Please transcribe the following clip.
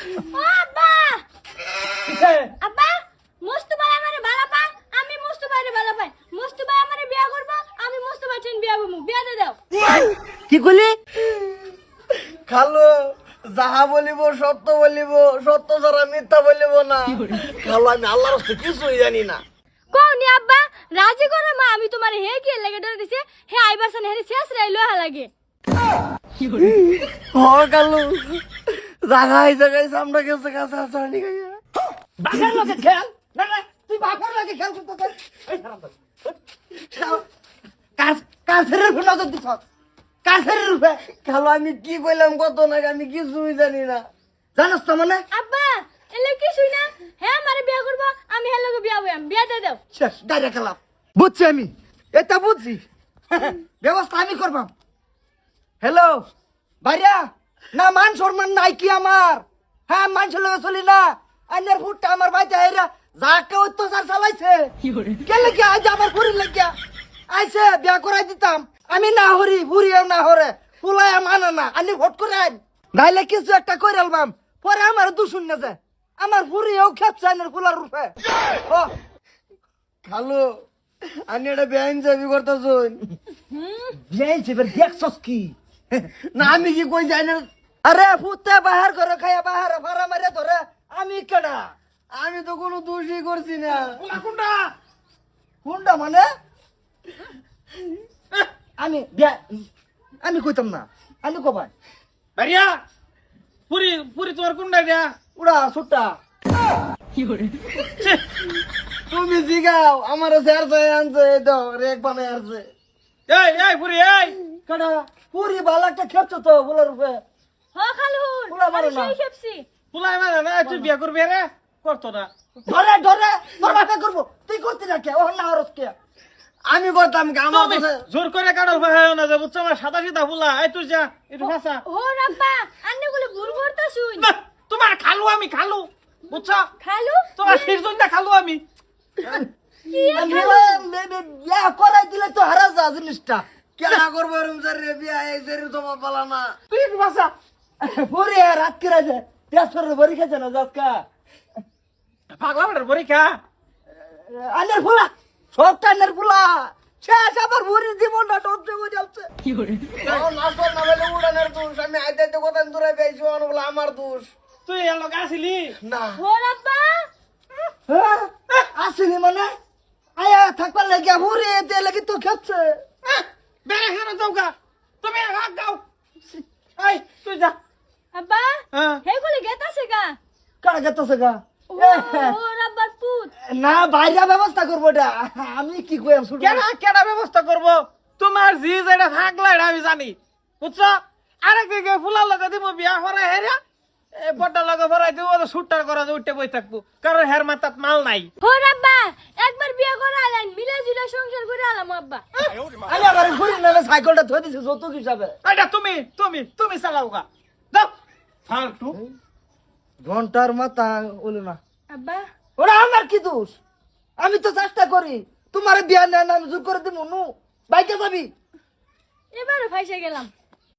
ও আব্বা কিসে? আব্বা মুস্তফা আমারে ভালো পায় আমি মুস্তফারে ভালো পাই মুস্তফা আমারে বিয়া করব আমি মুস্তফা চেন বিয়া করব বিয়া দে দাও কি কইলি? খালো যাহা বলিব সত্য বলিব, সত্য ছাড়া মিথ্যা বলিব না। খালো আমি আল্লাহর রাস্তায় কিছুই জানি না। কোনি আব্বা রাজি করো মা আমি তোমারে হে কি লাগে ডরে দিছে হে আইবার সন হেরে শেষ রে লোহা লাগে হ খালো জায়গায় সামনে গেছে কাছে আসানি গাইয়া। বাঘের লগে খেল না না তুই বাঘের লগে খেল করতে এই খারাপ কাছের উপর নজর দিছ কাছের উপর খালো আমি কি কইলাম কত না আমি কিছুই জানি না। জানাস তো মানে আব্বা এলে কি শুই না হে আমারে বিয়া করব আমি হে লগে বিয়া হইম বিয়া দে দাও শেষ ডাইরেক্ট খেলাম বুঝছি আমি এটা বুঝছি ব্যবস্থা আমি করবাম হ্যালো ভাইয়া না মান সম্মান নাই কি আমার হ্যাঁ মানুষের লগে চলি না আইনের ফুটটা আমার বাইতে আইরা যাকে অত্যাচার চালাইছে কেলে কি আজ আমার পুরি লাগিয়া আইছে বিয়া করাই দিতাম আমি না হরি বুড়িও না হরে ফুলাই মানে না আমি ভোট করে আইন নাইলে কিছু একটা করে আলবাম পরে আমার দুশুন না যায় আমার বুড়িও খেপছে আইনের ফুলার রূপে ও খালো আমি এটা বেআইন চাবি করতেছুন বিয়াইছে এবার দেখছস কি না আমি কি কই জানি না। আরে ফুতে বাহার করে খাইয়া বাহারে ফারা মারে ধরে আমি কেডা আমি তো কোনো দোষই করছি না। কোনটা কোনটা মানে আমি আমি কইতাম না আমি কবাই ভাইয়া পুরি পুরি তোমার কোনটা দিয়া উড়া সুট্টা তুমি জিগাও আমার স্যার চাই আনছে তো রেক বানায় আনছে। এই এই পুরি এই কেডা পুরি বালা একটা খেপছ তো বলার রূপে হ খালুন পুরা মারো আমি না। সেই খেপছি পুলাই মানে না তুই বিয়া করবি রে করতো না ধরে ধরে তোর বাপে করবো তুই করতে না কে ও না হরস কে আমি করতাম কি আমার তুমি কাছে- জোর করে কাটাল ভাই না যে বুঝছো আমার সাদা সিধা ফুলা এই তুই যা একটু ভাষা ও রাব্বা আন্নে গুলো ভুল করতা শুন না, তোমার খালু আমি খালু বুঝছো খালু তোমার শিরজনটা খালু আমি বিয়া করাই দিলে তো হারা যা জিনিসটা কেনা করবো এরম স্যার রে বিয়া এই স্যার তোমার পালা না। তুই একটু ভাষা পরে রাত করে যায় পেঁচরে বড়ি খেয়েছে না যাসকা পাগলা বেটার পরীক্ষা আনের ফুলা সবটা আনের ফুলা শেষ আবার ভুরির জীবনটা টপছে হয়ে যাচ্ছে এখন আসল না বলে উড়ানের দোষ, আমি আইতে আইতে কথা দূরে পেয়েছি অন বলে আমার দোষ তুই এর লোক আসিলি না। ও রাব্বা হ্যাঁ আসিনি মানে আয়া থাকবার লাগিয়া ভুরি এতে লাগি তো খেচ্ছে বেড়ে হেরে যাও গা তুমি হাত দাও এই তুই যা আব্বা হ্যাঁ হে গুলো গেতাছে গা কারা গেতেছে গা ও রাব্বার পুত না বাইরে ব্যবস্থা করবো এটা আমি কি কইম শুনি কেনা কেনা ব্যবস্থা করবো তোমার জি যেটা থাকলে এটা আমি জানি বুঝছো আরে কি কে ফুলার লগে দিব বিয়া করে হেরা এ বড়টা লগে ভরাই দিব তো শুটটার করা যে উঠতে বই থাকবো কারণ হের মাথাত মাল নাই ও রাব্বা একবার বিয়া করে আলেন মিলে জুলে সংসার করে আলাম আব্বা আমি আবার ঘুরি নালে সাইকেলটা ধরে দিছি যৌতুক হিসাবে এটা তুমি তুমি তুমি চালাও গা দাও ফালতু ঘন্টার মাথা ওলো না আব্বা ওরা আমার কি দোষ আমি তো চেষ্টা করি তোমার বিয়া নেন আমি জোর করে দিব নু বাইকে যাবি এবারে ফাইসে গেলাম